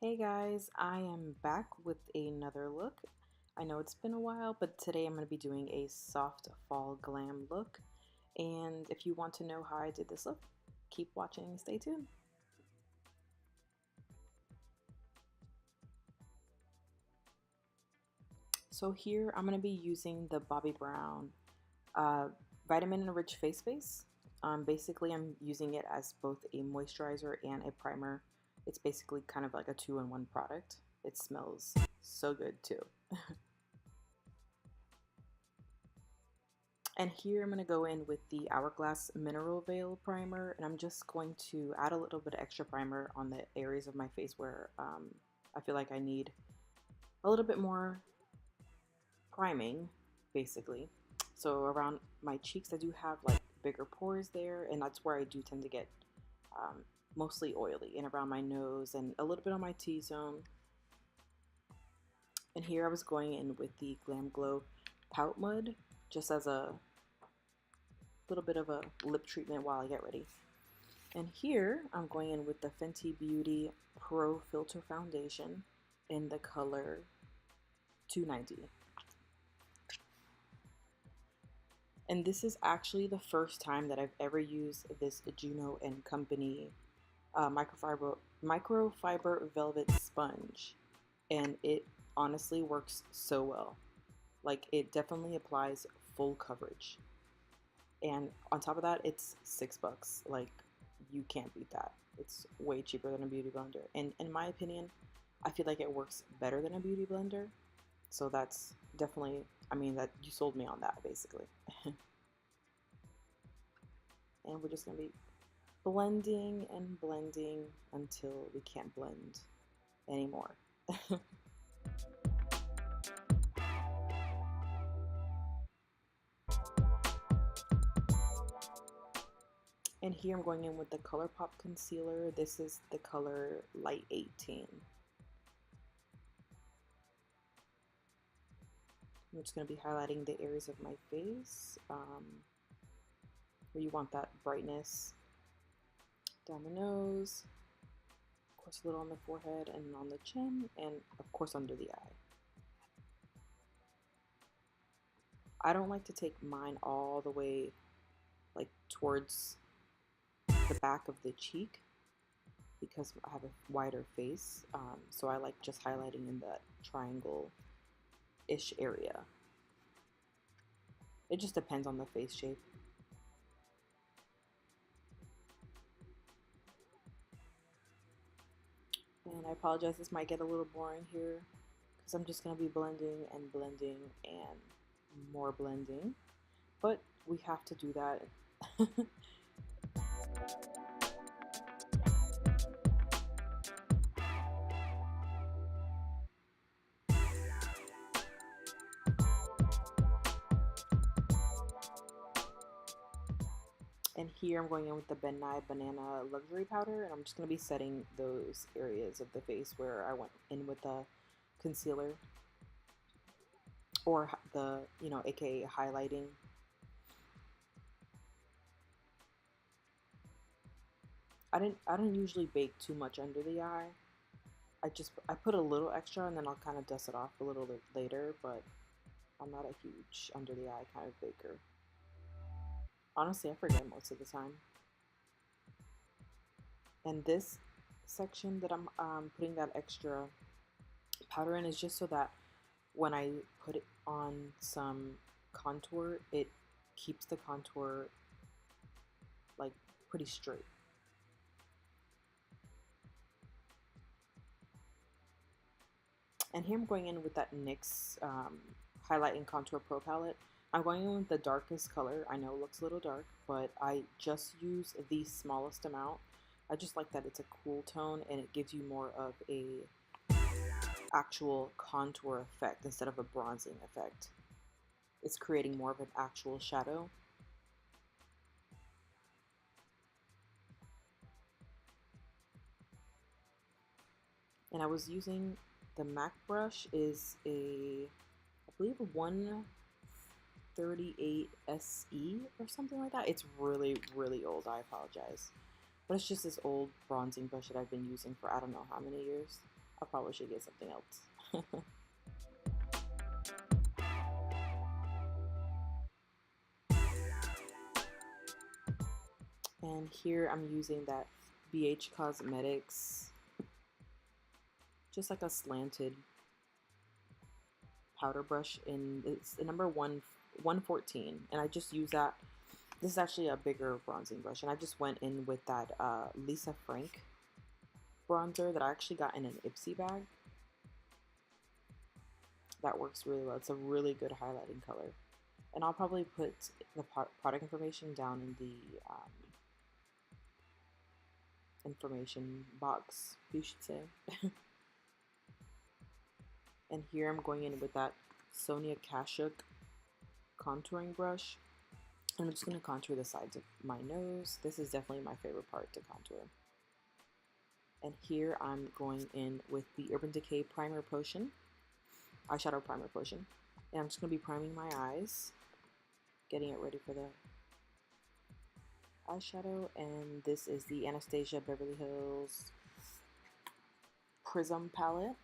Hey guys, I am back with another look. I know it's been a while, but today I'm going to be doing a soft fall glam look. And if you want to know how I did this look, keep watching and stay tuned. So here I'm going to be using the Bobbi Brown Vitamin Rich Face Base. Basically, I'm using it as both a moisturizer and a primer. It's basically kind of like a two-in-one product. It smells so good too. And here I'm going to go in with the Hourglass Mineral Veil Primer, and I'm just going to add a little bit of extra primer on the areas of my face where I feel like I need a little bit more priming, basically. So around my cheeks, I do have like bigger pores there, and that's where I do tend to get mostly oily, and around my nose and a little bit on my T-zone. And here I was going in with the Glam Glow Pout Mud, just as a little bit of a lip treatment while I get ready. And here I'm going in with the Fenty Beauty Pro Filter Foundation in the color 290. And this is actually the first time that I've ever used this JUNO&CO microfiber velvet sponge, and it honestly works so well. Like, it definitely applies full coverage. And on top of that, it's $6. Like, you can't beat that. It's way cheaper than a beauty blender. And in my opinion, I feel like it works better than a beauty blender. So that's definitely, I mean, that you sold me on that basically. And we're just gonna be blending and blending until we can't blend anymore. And here I'm going in with the ColourPop concealer. This is the color Light 18. I'm just going to be highlighting the areas of my face where you want that brightness. Down the nose, of course a little on the forehead and on the chin, and of course under the eye. I don't like to take mine all the way like towards the back of the cheek because I have a wider face, so I like just highlighting in that triangle-ish area. It just depends on the face shape. And I apologize, this might get a little boring here because I'm just going to be blending and blending and more blending, but we have to do that. And here I'm going in with the Ben Nye Banana Luxury Powder, and I'm just going to be setting those areas of the face where I went in with the concealer, or the, aka highlighting. I didn't usually bake too much under the eye. I put a little extra and then I'll kind of dust it off a little bit later, but I'm not a huge under the eye kind of baker. Honestly, I forget most of the time. And this section that I'm putting that extra powder in is just so that when I put it on some contour, it keeps the contour like pretty straight. And here I'm going in with that NYX Highlight and Contour Pro Palette. I'm going in with the darkest color. I know it looks a little dark, but I just use the smallest amount. I just like that it's a cool tone and it gives you more of a actual contour effect instead of a bronzing effect. It's creating more of an actual shadow. And I was using the MAC brush, is a, I believe, a 138 SE or something like that. It's really, really old. I apologize. But it's just this old bronzing brush that I've been using for I don't know how many years. I probably should get something else. And here I'm using that BH Cosmetics, just like a slanted powder brush, in it's the number 114, and I just use that. This is actually a bigger bronzing brush, and I just went in with that Lisa Frank bronzer that I actually got in an Ipsy bag. That works really well. It's a really good highlighting color, and I'll probably put the product information down in the information box, you should say. And here I'm going in with that Sonia Kashuk contouring brush. I'm just going to contour the sides of my nose. This is definitely my favorite part to contour. And here I'm going in with the Urban Decay Primer Potion, eyeshadow primer potion. And I'm just going to be priming my eyes, getting it ready for the eyeshadow. And this is the Anastasia Beverly Hills Prism palette.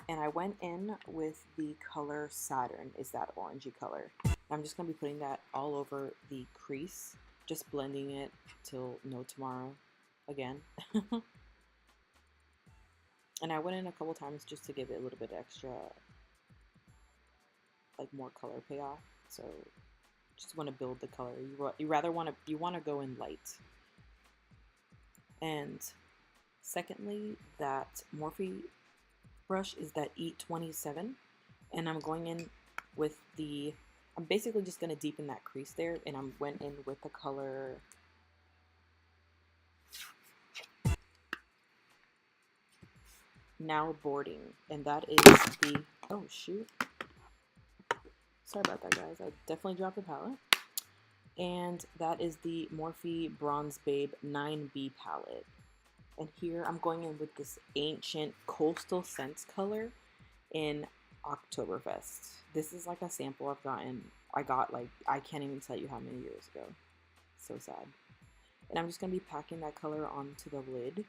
And I went in with the color Saturn, is that orangey color. I'm just going to be putting that all over the crease, just blending it till no tomorrow again. And I went in a couple times just to give it a little bit extra, like more color payoff. So just want to build the color. You want to go in light. And secondly, that Morphe brush is that E27, and I'm going in with the, I'm basically just going to deepen that crease there, and I went in with the color Now Boarding, and that is the, oh shoot, sorry about that guys, I definitely dropped the palette. And that is the Morphe Bronze Babe 9B palette. And here I'm going in with this ancient Coastal Scents color in Oktoberfest. This is like a sample I got like, I can't even tell you how many years ago. So sad. And I'm just going to be packing that color onto the lid.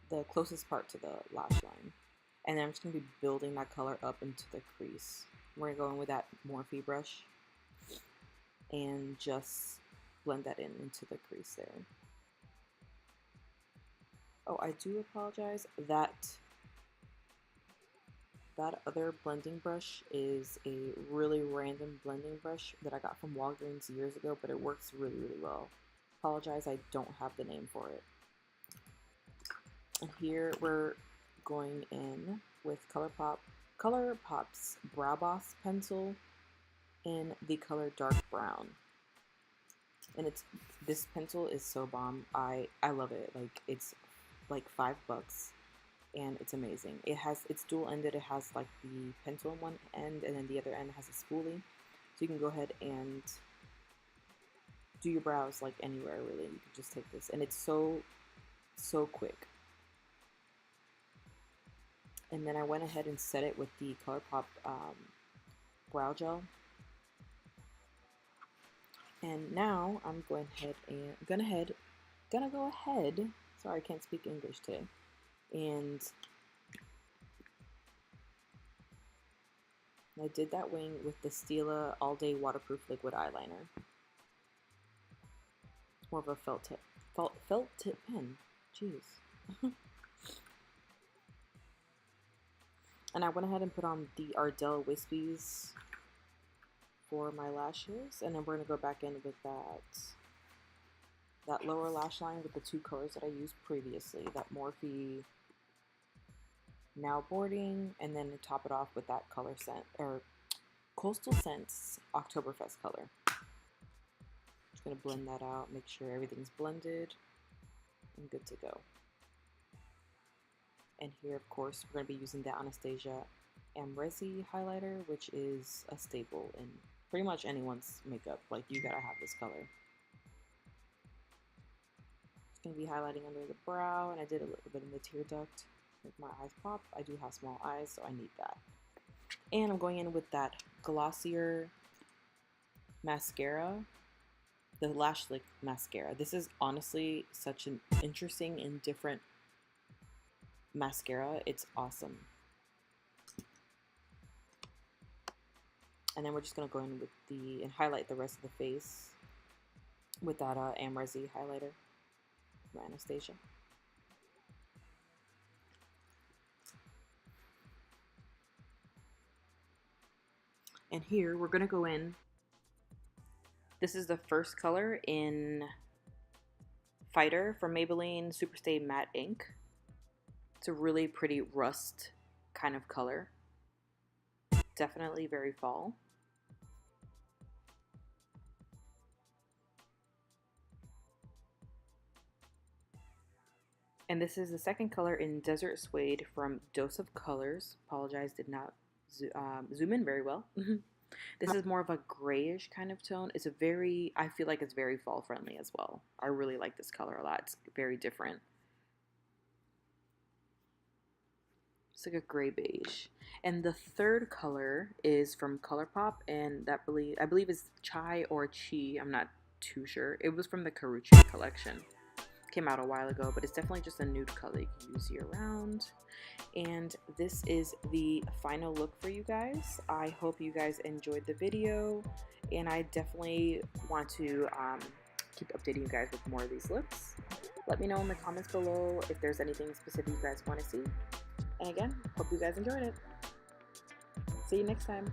The closest part to the lash line. And then I'm just going to be building that color up into the crease. We're going to go in with that Morphe brush and just blend that into the crease there. Oh, I do apologize. That other blending brush is a really random blending brush that I got from Walgreens years ago, but it works really, really well. Apologize, I don't have the name for it. And here we're going in with ColourPop's Brow Boss pencil in the color Dark Brown. And this pencil is so bomb. I love it. Like, it's like $5 and it's amazing. It's dual ended. It has like the pencil on one end, and then the other end has a spoolie. So you can go ahead and do your brows like anywhere really. You can just take this, and it's so quick. And then I went ahead and set it with the ColourPop brow gel. And now I'm gonna go ahead. Sorry, I can't speak English today. And I did that wing with the Stila All Day Waterproof Liquid Eyeliner. It's more of a felt tip pen. Jeez. And I went ahead and put on the Ardell Wispies for my lashes, and then we're gonna go back in with that lower lash line with the two colors that I used previously, that Morphe Now Boarding, and then to top it off with that color scent, or Coastal Scents Oktoberfest color. Just gonna blend that out, make sure everything's blended and good to go. And here, of course, we're going to be using the Anastasia Amrezi highlighter, which is a staple in pretty much anyone's makeup. Like, you gotta have this color. It's going to be highlighting under the brow, and I did a little bit in the tear duct. Make my eyes pop. I do have small eyes, so I need that. And I'm going in with that Glossier mascara the Lash Lick mascara. This is honestly such an interesting and different mascara. It's awesome. And then we're just gonna go in with and highlight the rest of the face with that Amrezy highlighter from Anastasia. And here we're gonna go in. This is the first color in Fighter from Maybelline Superstay Matte Ink. It's a really pretty rust kind of color. Definitely very fall. And this is the second color in Desert Suede from Dose of Colors. Apologize, did not zoom in very well. This is more of a grayish kind of tone. It's a very, I feel like it's very fall friendly as well. I really like this color a lot. It's very different. It's like a gray beige. And the third color is from ColourPop, and that I believe is Chai or Chi. I'm not too sure. It was from the Karuchi collection. Came out a while ago, but it's definitely just a nude color you can use year round. And this is the final look for you guys. I hope you guys enjoyed the video, and I definitely want to keep updating you guys with more of these looks. Let me know in the comments below if there's anything specific you guys want to see. And again, hope you guys enjoyed it. See you next time.